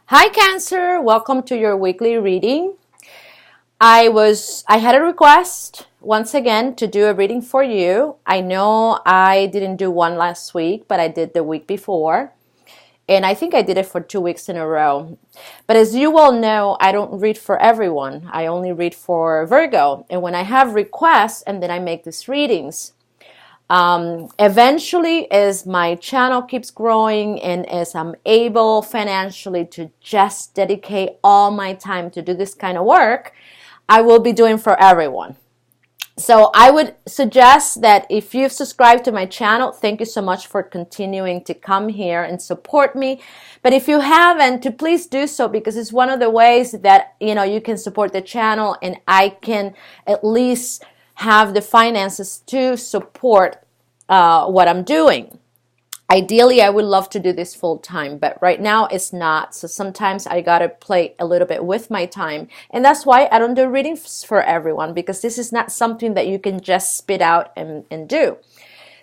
Hi Cancer, welcome to your weekly reading. I had a request once again to do a reading for you. I know I didn't do one last week, but I did the week before. And I think I did it for 2 weeks in a row. But as you all know, I don't read for everyone. I only read for Virgo. And when I have requests, and then I make these readings. Eventually, as my channel keeps growing and as I'm able financially to just dedicate all my time to do this kind of work, I will be doing for everyone. So I would suggest that if you've subscribed to my channel, thank you so much for continuing to come here and support me. But if you haven't, to please do so, because it's one of the ways that you can support the channel and I can at least have the finances to support what I'm doing. Ideally, I would love to do this full time, but right now it's not. So sometimes I gotta play a little bit with my time. And that's why I don't do readings for everyone, because this is not something that you can just spit out and do.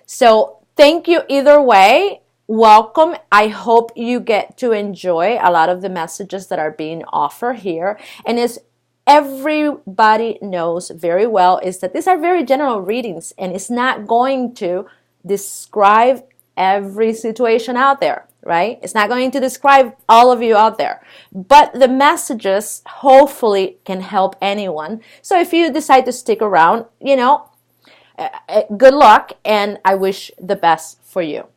So thank you either way. Welcome. I hope you get to enjoy a lot of the messages that are being offered here. And as everybody knows very well, is that these are very general readings and it's not going to describe every situation out there, right? It's not going to describe all of you out there, but the messages hopefully can help anyone. So if you decide to stick around, good luck and I wish the best for you.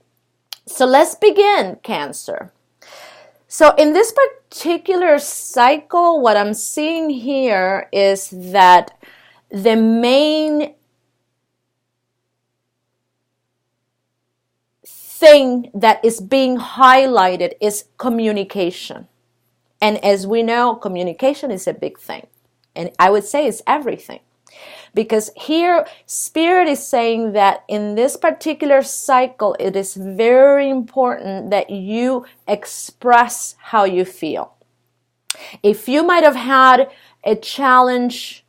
So let's begin, Cancer. So in this particular cycle, what I'm seeing here is that the main thing that is being highlighted is communication. And as we know, communication is a big thing. And I would say it's everything. Because here, Spirit is saying that in this particular cycle, it is very important that you express how you feel. If you might have had a challenge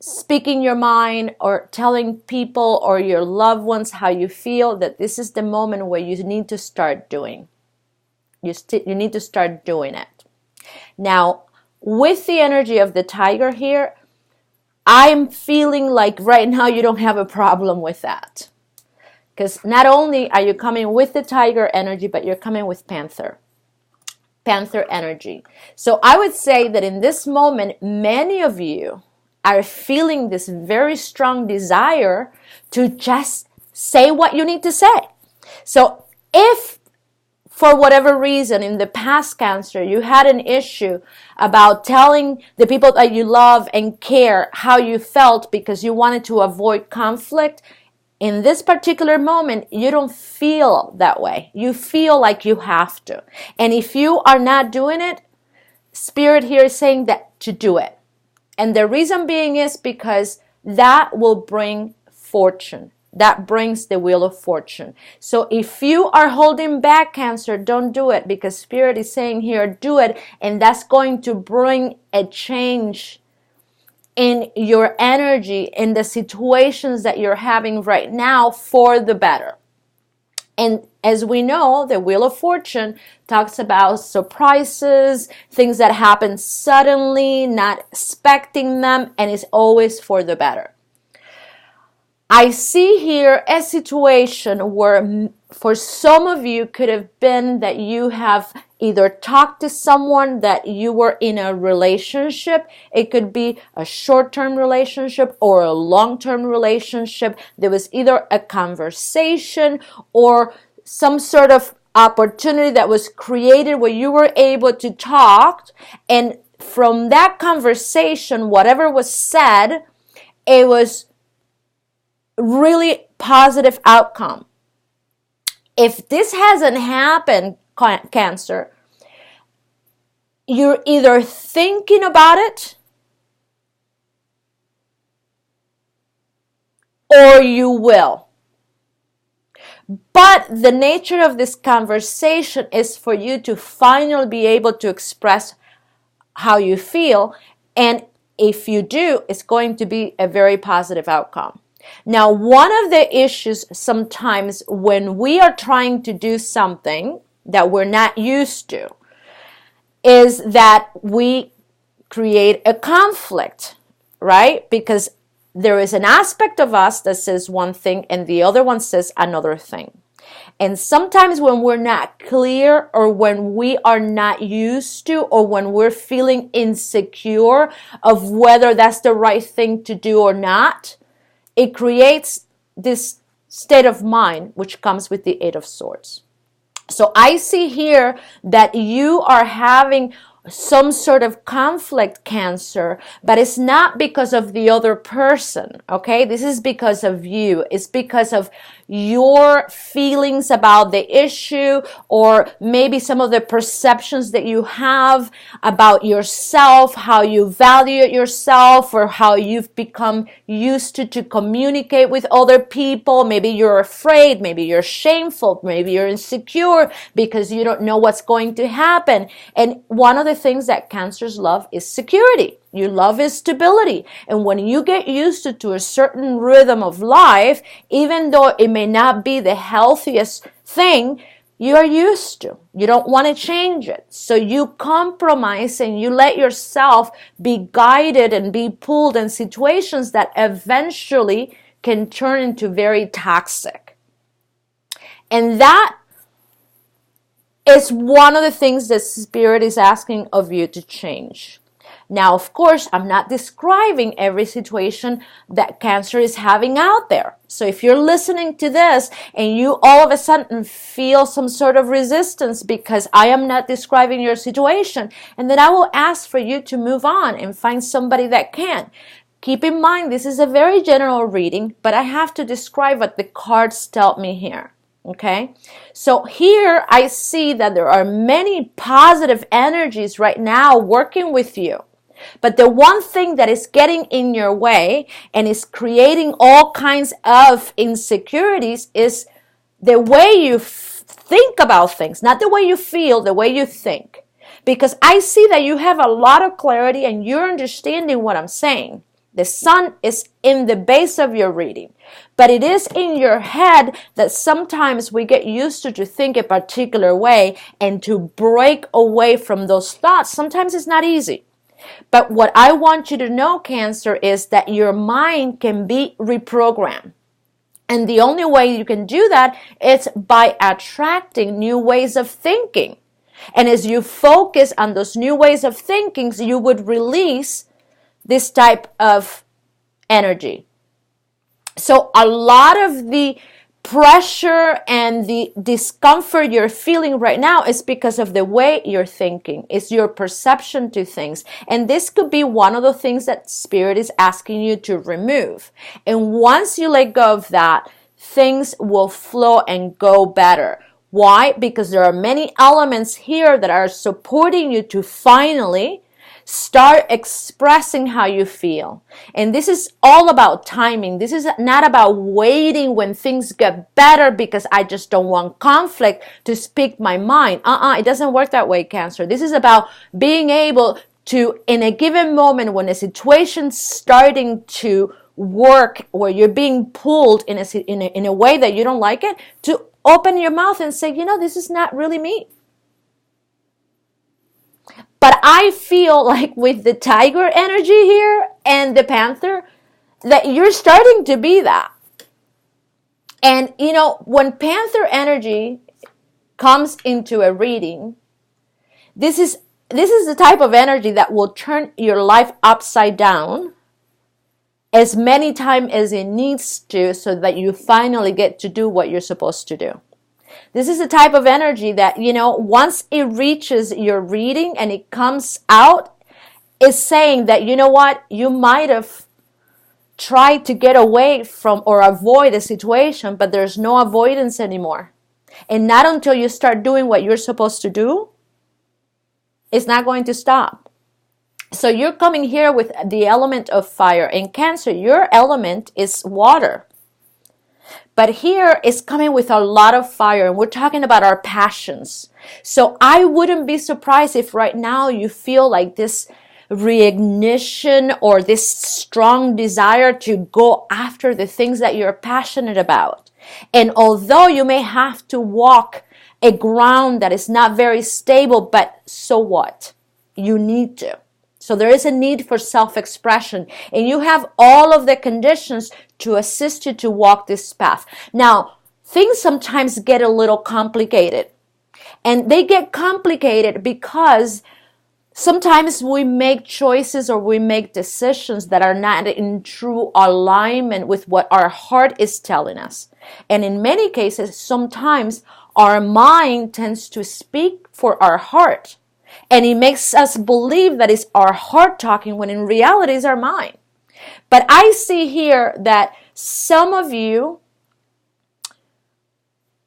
speaking your mind or telling people or your loved ones how you feel, that this is the moment where you need to start doing. You need to start doing it. Now, with the energy of the tiger here, I'm feeling like right now you don't have a problem with that. Because not only are you coming with the tiger energy, but you're coming with panther energy. So I would say that in this moment, many of you are feeling this very strong desire to just say what you need to say. So if for whatever reason in the past, Cancer, you had an issue about telling the people that you love and care how you felt because you wanted to avoid conflict, in this particular moment, you don't feel that way. You feel like you have to. And if you are not doing it, Spirit here is saying that to do it. And the reason being is because that will bring fortune. That brings the wheel of fortune. So if you are holding back, Cancer, don't do it, because Spirit is saying here, do it. And that's going to bring a change in your energy, in the situations that you're having right now for the better. And as we know, the Wheel of Fortune talks about surprises, things that happen suddenly, not expecting them, and it's always for the better. I see here a situation where for some of you could have been that you have either talked to someone that you were in a relationship. It could be a short-term relationship or a long-term relationship. There was either a conversation or some sort of opportunity that was created where you were able to talk. And from that conversation, whatever was said, it was really positive outcome. If this hasn't happened, Cancer, you're either thinking about it or you will. But the nature of this conversation is for you to finally be able to express how you feel. And if you do, it's going to be a very positive outcome. Now, one of the issues sometimes when we are trying to do something that we're not used to, is that we create a conflict, right? Because there is an aspect of us that says one thing and the other one says another thing. And sometimes when we're not clear, or when we are not used to, or when we're feeling insecure of whether that's the right thing to do or not, it creates this state of mind which comes with the Eight of Swords. So I see here that you are having some sort of conflict, Cancer, but it's not because of the other person, okay? This is because of you. It's because of your feelings about the issue, or maybe some of the perceptions that you have about yourself, how you value yourself, or how you've become used to communicate with other people. Maybe you're afraid, maybe you're shameful, maybe you're insecure because you don't know what's going to happen. And one of the things that Cancers love is security. You love is stability. And when you get used to a certain rhythm of life, even though it may not be the healthiest thing, you are used to. You don't want to change it. So you compromise and you let yourself be guided and be pulled in situations that eventually can turn into very toxic. And that is one of the things that Spirit is asking of you to change. Now, of course, I'm not describing every situation that Cancer is having out there. So if you're listening to this and you all of a sudden feel some sort of resistance because I am not describing your situation, and then I will ask for you to move on and find somebody that can. Keep in mind, this is a very general reading, but I have to describe what the cards tell me here. Okay, so here I see that there are many positive energies right now working with you. But the one thing that is getting in your way and is creating all kinds of insecurities is the way you think about things, not the way you feel, the way you think. Because I see that you have a lot of clarity and you're understanding what I'm saying. The sun is in the base of your reading. But it is in your head that sometimes we get used to think a particular way, and to break away from those thoughts, sometimes it's not easy. But what I want you to know, Cancer, is that your mind can be reprogrammed. And the only way you can do that is by attracting new ways of thinking. And as you focus on those new ways of thinking, you would release this type of energy. So a lot of the pressure and the discomfort you're feeling right now is because of the way you're thinking. It's your perception to things. And this could be one of the things that Spirit is asking you to remove. And once you let go of that, things will flow and go better. Why? Because there are many elements here that are supporting you to finally start expressing how you feel. And this is all about timing. This is not about waiting when things get better because I just don't want conflict to speak my mind. It doesn't work that way, Cancer. This is about being able to, in a given moment when a situation's starting to work, where you're being pulled in a way that you don't like it, to open your mouth and say, this is not really me. But I feel like with the tiger energy here and the panther, that you're starting to be that. And, when panther energy comes into a reading, this is the type of energy that will turn your life upside down as many times as it needs to, so that you finally get to do what you're supposed to do. This is the type of energy that, once it reaches your reading and it comes out, is saying that, you might have tried to get away from or avoid a situation, but there's no avoidance anymore. And not until you start doing what you're supposed to do, it's not going to stop. So you're coming here with the element of fire. In Cancer, your element is water. But here it's coming with a lot of fire, and we're talking about our passions. So I wouldn't be surprised if right now you feel like this reignition or this strong desire to go after the things that you're passionate about. And although you may have to walk a ground that is not very stable, but so what? You need to. So there is a need for self-expression, and you have all of the conditions to assist you to walk this path. Now, things sometimes get a little complicated, and they get complicated because sometimes we make choices or we make decisions that are not in true alignment with what our heart is telling us. And in many cases, sometimes our mind tends to speak for our heart. And it makes us believe that it's our heart talking when in reality it's our mind. But I see here that some of you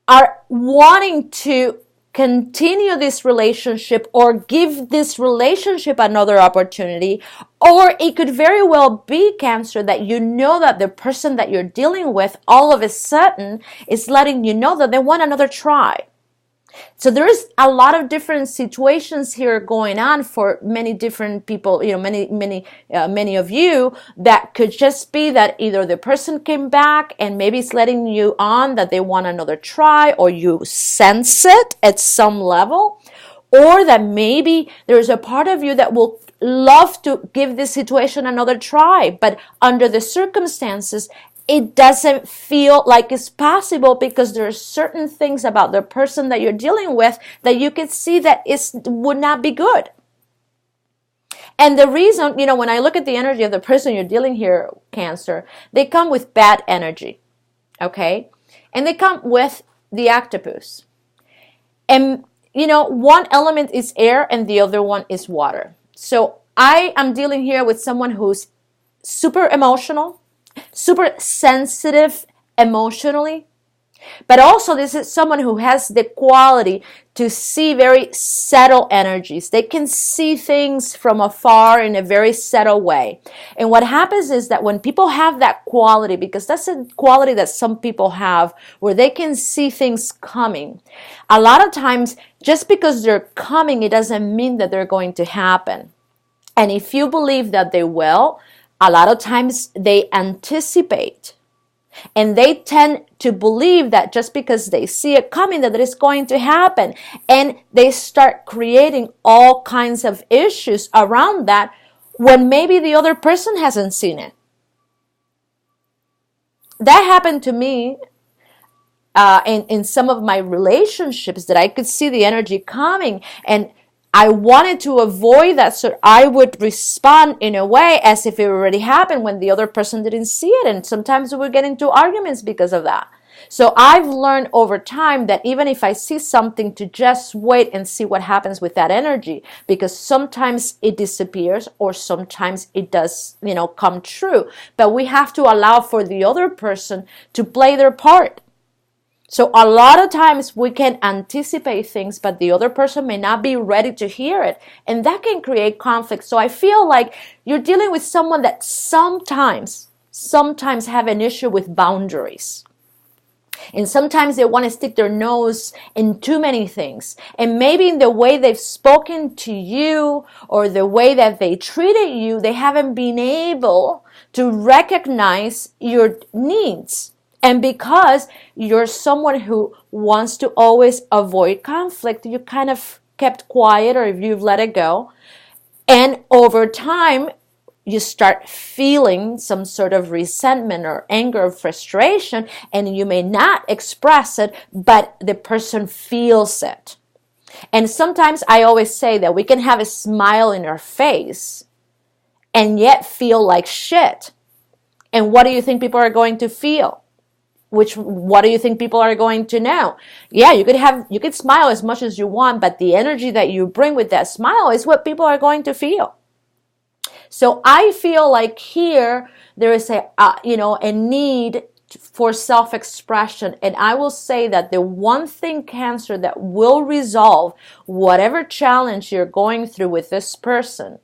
are wanting to continue this relationship or give this relationship another opportunity. Or it could very well be, Cancer, that you know that the person that you're dealing with all of a sudden is letting you know that they want another try. So there is a lot of different situations here going on for many different people, many of you, that could just be that either the person came back and maybe it's letting you on that they want another try, or you sense it at some level, or that maybe there's a part of you that will love to give this situation another try, but under the circumstances, it doesn't feel like it's possible because there are certain things about the person that you're dealing with that you can see that would not be good. And the reason, when I look at the energy of the person you're dealing here, Cancer, they come with bad energy, okay? And they come with the octopus. And, one element is air and the other one is water. So I am dealing here with someone who's super emotional, super sensitive emotionally, but also this is someone who has the quality to see very subtle energies. They can see things from afar in a very subtle way. And what happens is that when people have that quality, because that's a quality that some people have, where they can see things coming, a lot of times just because they're coming, it doesn't mean that they're going to happen. And if you believe that they will, a lot of times they anticipate, and they tend to believe that just because they see it coming that it is going to happen, and they start creating all kinds of issues around that when maybe the other person hasn't seen it. That happened to me in some of my relationships, that I could see the energy coming, and I wanted to avoid that, so I would respond in a way as if it already happened when the other person didn't see it. And sometimes we would get into arguments because of that. So I've learned over time that even if I see something, to just wait and see what happens with that energy, because sometimes it disappears or sometimes it does, come true. But we have to allow for the other person to play their part. So a lot of times we can anticipate things, but the other person may not be ready to hear it. And that can create conflict. So I feel like you're dealing with someone that sometimes have an issue with boundaries. And sometimes they want to stick their nose in too many things. And maybe in the way they've spoken to you or the way that they treated you, they haven't been able to recognize your needs. And because you're someone who wants to always avoid conflict, you kind of kept quiet, or if you've let it go. And over time, you start feeling some sort of resentment or anger or frustration, and you may not express it, but the person feels it. And sometimes I always say that we can have a smile in our face and yet feel like shit. And what do you think people are going to feel? What do you think people are going to know? Yeah, you could smile as much as you want, but the energy that you bring with that smile is what people are going to feel. So I feel like here there is a need for self-expression. And I will say that the one thing, Cancer, that will resolve whatever challenge you're going through with this person,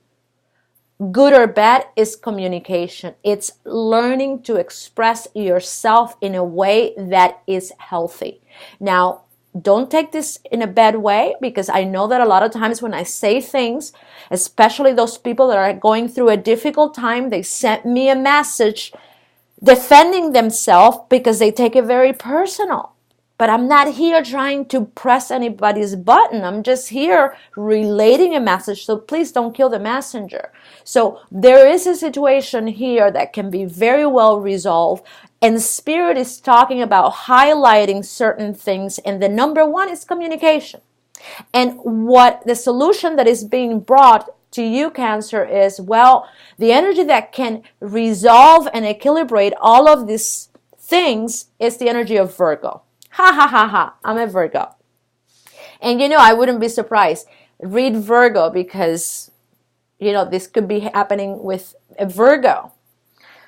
good or bad, is communication. It's learning to express yourself in a way that is healthy. Now, don't take this in a bad way, because I know that a lot of times when I say things, especially those people that are going through a difficult time, they send me a message defending themselves because they take it very personal. But I'm not here trying to press anybody's button. I'm just here relating a message. So please don't kill the messenger. So there is a situation here that can be very well resolved. And Spirit is talking about highlighting certain things. And the number one is communication. And what the solution that is being brought to you, Cancer, is, well, the energy that can resolve and equilibrate all of these things is the energy of Virgo. Ha ha ha ha, I'm a Virgo. And I wouldn't be surprised. Read Virgo, because, this could be happening with a Virgo.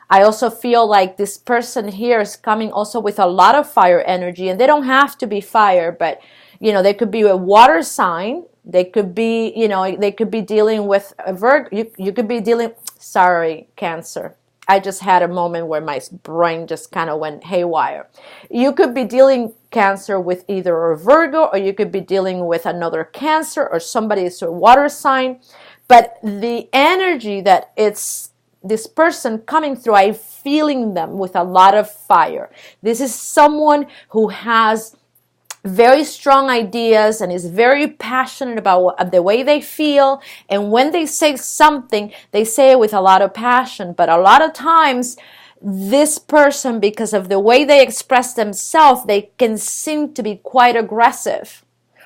I also feel like this person here is coming also with a lot of fire energy, and they don't have to be fire, but, they could be a water sign. They could be, they could be dealing with a Virgo. You could be dealing, sorry, Cancer. I just had a moment where my brain just kind of went haywire. You could be dealing, Cancer, with either a Virgo, or you could be dealing with another Cancer, or somebody is a water sign. But the energy that it's this person coming through, I'm feeling them with a lot of fire. This is someone who has very strong ideas and is very passionate about the way they feel. And when they say something, they say it with a lot of passion. But a lot of times, this person, because of the way they express themselves, they can seem to be quite aggressive,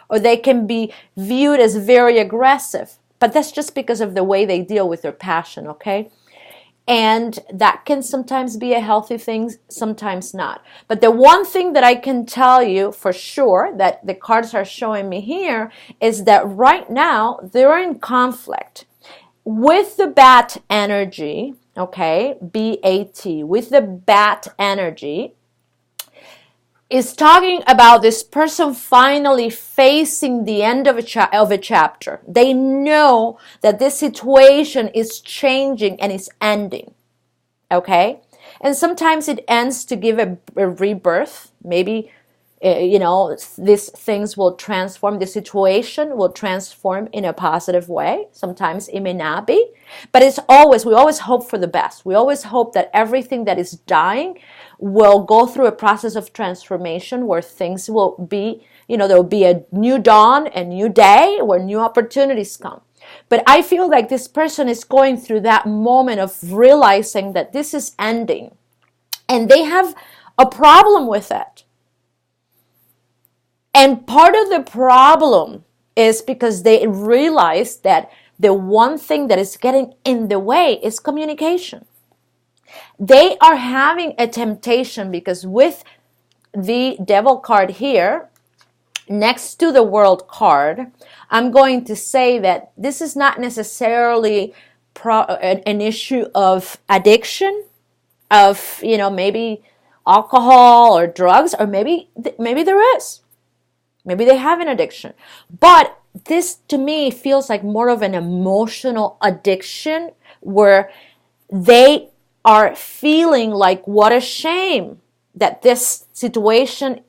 or they can be viewed as very aggressive. But that's just because of the way they deal with their passion, okay? And that can sometimes be a healthy thing, sometimes not. But the one thing that I can tell you for sure that the cards are showing me here is that right now they're in conflict with the bat energy, okay, B-A-T, with the bat energy. Is talking about this person finally facing the end of a chapter. They know that this situation is changing and is ending, okay? And sometimes it ends to give a rebirth. Maybe, these things will transform. The situation will transform in a positive way. Sometimes it may not be. But we always hope for the best. We always hope that everything that is dying will go through a process of transformation where things will be, there will be a new dawn, a new day, where new opportunities come. But I feel like this person is going through that moment of realizing that this is ending. And they have a problem with it. And part of the problem is because they realize that the one thing that is getting in the way is communication. They are having a temptation because with the Devil card here, next to the World card, I'm going to say that this is not necessarily an issue of addiction, of, maybe alcohol or drugs, or maybe there is. Maybe they have an addiction. But this, to me, feels like more of an emotional addiction where they are feeling like, what a shame that this situation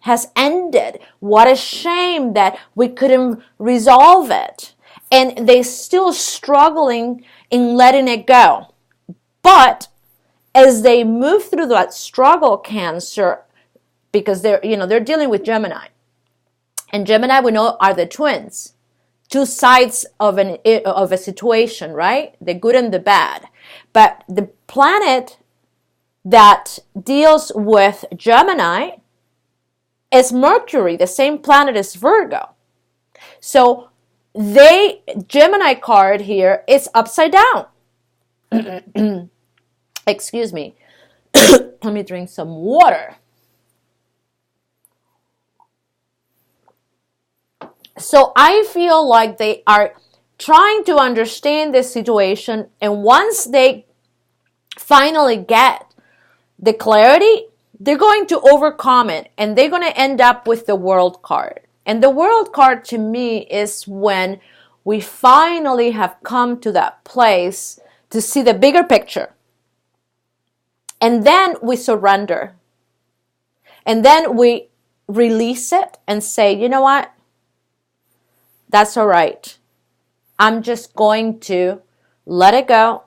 has ended. What a shame that we couldn't resolve it. And they're still struggling in letting it go. But as they move through that struggle, Cancer, because they're dealing with Gemini. And Gemini, we know, are the twins. Two sides of a situation, right? The good and the bad. But the planet that deals with Gemini is Mercury, the same planet as Virgo. So Gemini card here is upside down. Excuse me. Let me drink some water. So I feel like they are trying to understand this situation, and once they finally get the clarity, they're going to overcome it, and they're going to end up with the World card. And the World card to me is when we finally have come to that place to see the bigger picture. And then we surrender. And then we release it and say, you know what? That's all right. I'm just going to let it go.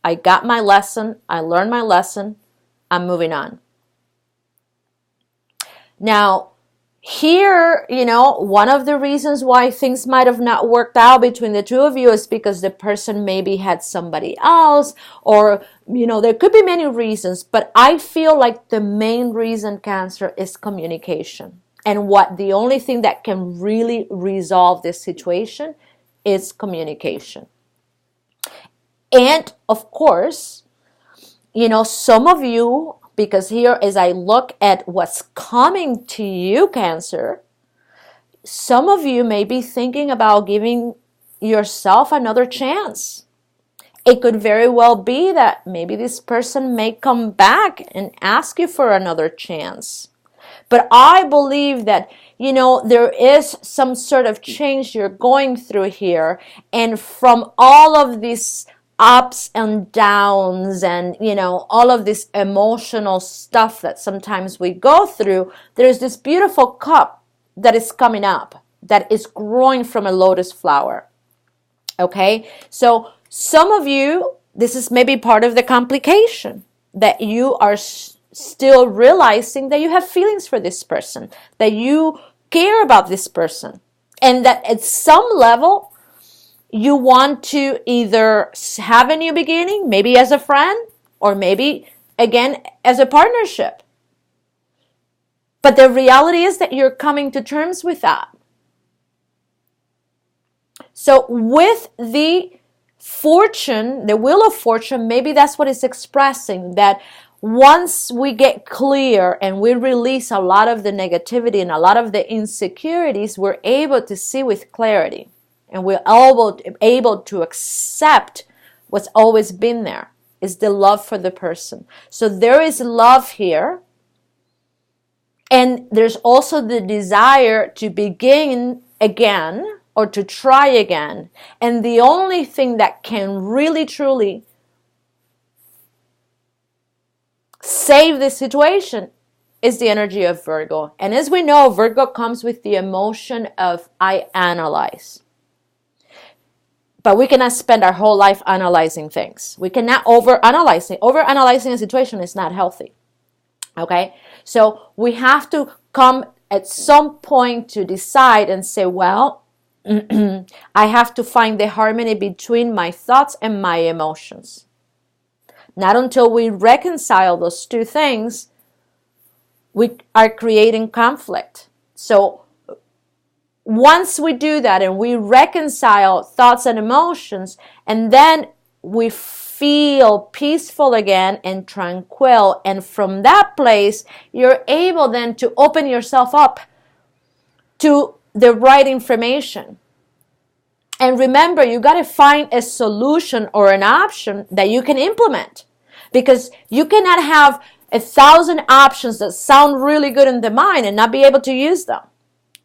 I got my lesson. I learned my lesson. I'm moving on. Now, here, one of the reasons why things might have not worked out between the two of you is because the person maybe had somebody else, or, there could be many reasons, but I feel like the main reason, Cancer, is communication. And the only thing that can really resolve this situation is communication. And of course, some of you, because here as I look at what's coming to you, Cancer, some of you may be thinking about giving yourself another chance. It could very well be that maybe this person may come back and ask you for another chance. But I believe that, there is some sort of change you're going through here. And from all of these ups and downs and, all of this emotional stuff that sometimes we go through, there's this beautiful cup that is coming up, that is growing from a lotus flower. Okay? So some of you, this is maybe part of the complication, that you are still realizing that you have feelings for this person, that you care about this person, and that at some level you want to either have a new beginning, maybe as a friend, or maybe again as a partnership. But the reality is that you're coming to terms with that. So with the fortune, the wheel of fortune, maybe that's what it's expressing, that once we get clear and we release a lot of the negativity and a lot of the insecurities, we're able to see with clarity. And we're able to accept what's always been there, is the love for the person. So there is love here. And there's also the desire to begin again or to try again. And the only thing that can really, truly save the situation is the energy of Virgo. And as we know, Virgo comes with the emotion of I analyze. But we cannot spend our whole life analyzing things. We cannot overanalyze it. Overanalyzing a situation is not healthy. Okay? So we have to come at some point to decide and say, well, I have to find the harmony between my thoughts and my emotions. Not until we reconcile those two things, we are creating conflict. So once we do that and we reconcile thoughts and emotions, and then we feel peaceful again and tranquil, and from that place, you're able then to open yourself up to the right information. And remember, you got to find a solution or an option that you can implement, because you cannot have 1,000 options that sound really good in the mind and not be able to use them.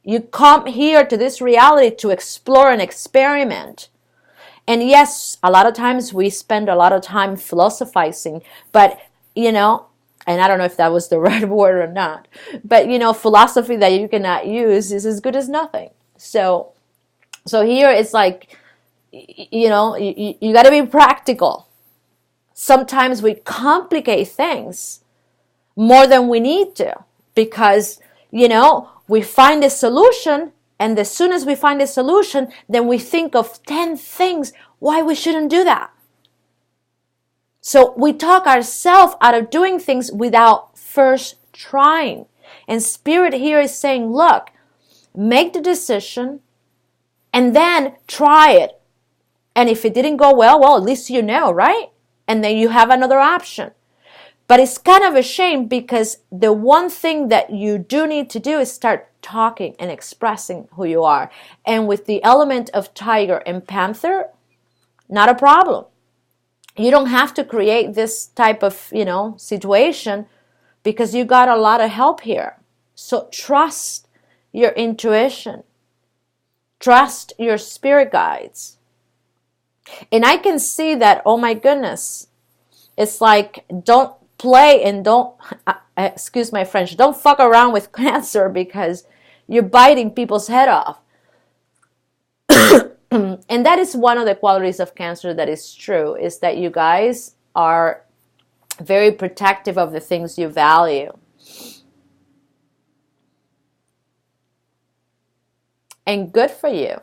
You come here to this reality to explore and experiment. And yes, a lot of times we spend a lot of time philosophizing, but, and I don't know if that was the right word or not, but, philosophy that you cannot use is as good as nothing. So here it's like, you got to be practical. Sometimes we complicate things more than we need to, because, we find a solution, and as soon as we find a solution, then we think of 10 things why we shouldn't do that. So we talk ourselves out of doing things without first trying. And Spirit here is saying, look, make the decision and then try it. And if it didn't go well, at least you know, right? And then you have another option. But it's kind of a shame, because the one thing that you do need to do is start talking and expressing who you are. And with the element of tiger and panther, not a problem. You don't have to create this type of, situation, because you got a lot of help here. So trust your intuition. Trust your spirit guides. And I can see that, oh my goodness, it's like, don't play and don't, excuse my French, don't fuck around with Cancer, because you're biting people's head off. And that is one of the qualities of Cancer that is true, is that you guys are very protective of the things you value. and good for you.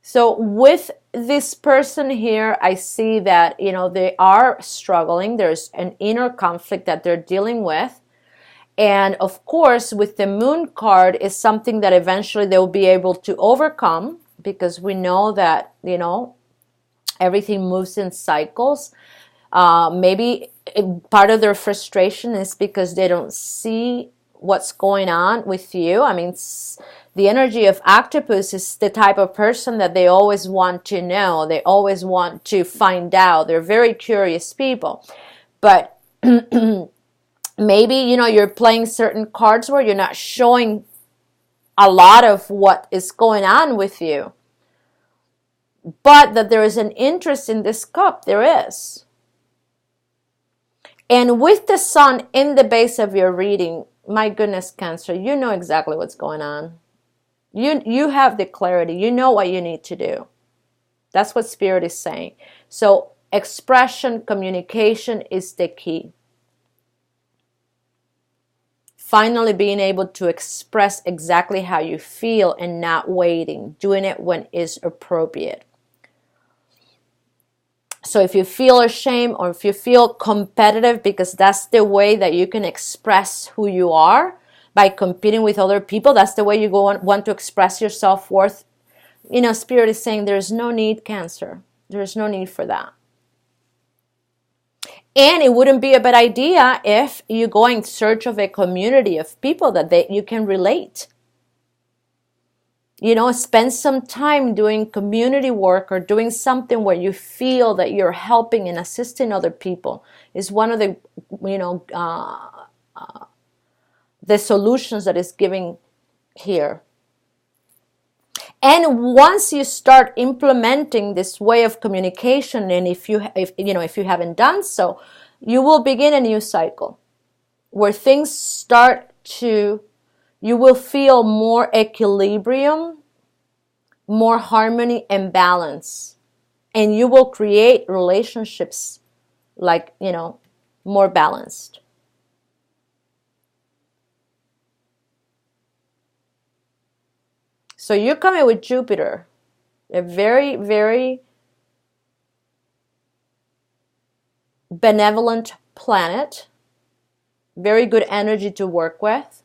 So with this person here, I see that, they are struggling. There's an inner conflict that they're dealing with. And of course, with the Moon card is something that eventually they'll be able to overcome, because we know that, everything moves in cycles. Maybe part of their frustration is because they don't see what's going on with you. I mean, the energy of octopus is the type of person that they always want to know. They always want to find out. They're very curious people. But maybe, you're playing certain cards where you're not showing a lot of what is going on with you. But that there is an interest in this cup, there is. And with the sun in the base of your reading, my goodness, Cancer, you know exactly what's going on. You have the clarity. You know what you need to do. That's what Spirit is saying. So expression, communication is the key. Finally being able to express exactly how you feel and not waiting. Doing it when it's appropriate. So if you feel ashamed or if you feel competitive, because that's the way that you can express who you are, by competing with other people, that's the way you want to express your self-worth. Spirit is saying there's no need, Cancer. There's no need for that. And it wouldn't be a bad idea if you go in search of a community of people that you can relate. Spend some time doing community work or doing something where you feel that you're helping and assisting other people. Is one of the, the solutions that is giving here. And once you start implementing this way of communication, and if you haven't done so, you will begin a new cycle where things you will feel more equilibrium, more harmony and balance, and you will create relationships more balanced. So you're coming with Jupiter, a very, very benevolent planet, very good energy to work with,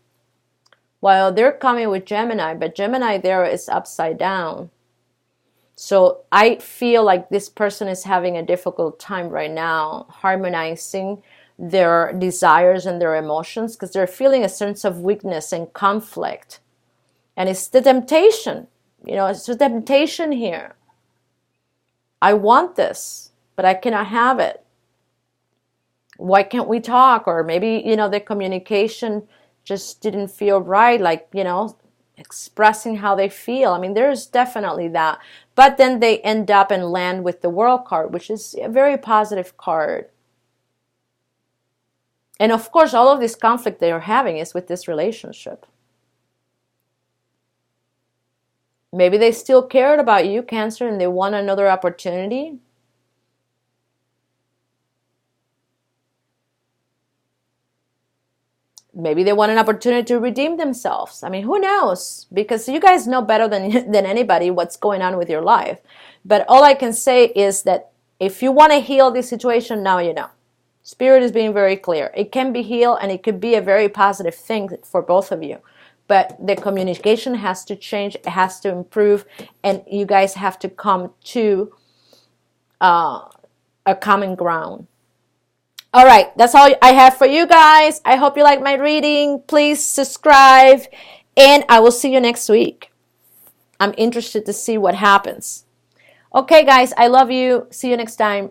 while they're coming with Gemini, but Gemini there is upside down. So I feel like this person is having a difficult time right now harmonizing their desires and their emotions, because they're feeling a sense of weakness and conflict. And it's the temptation, it's the temptation here. I want this, but I cannot have it. Why can't we talk? Or maybe, the communication just didn't feel right, expressing how they feel. I mean, there's definitely that. But then they end up and land with the World card, which is a very positive card. And of course, all of this conflict they are having is with this relationship. Maybe they still cared about you, Cancer, and they want another opportunity. Maybe they want an opportunity to redeem themselves. I mean, who knows? Because you guys know better than anybody what's going on with your life. But all I can say is that if you want to heal this situation, now you know. Spirit is being very clear. It can be healed, and it could be a very positive thing for both of you. But the communication has to change, it has to improve, and you guys have to come to a common ground. All right, that's all I have for you guys. I hope you like my reading. Please subscribe, and I will see you next week. I'm interested to see what happens. Okay, guys, I love you. See you next time.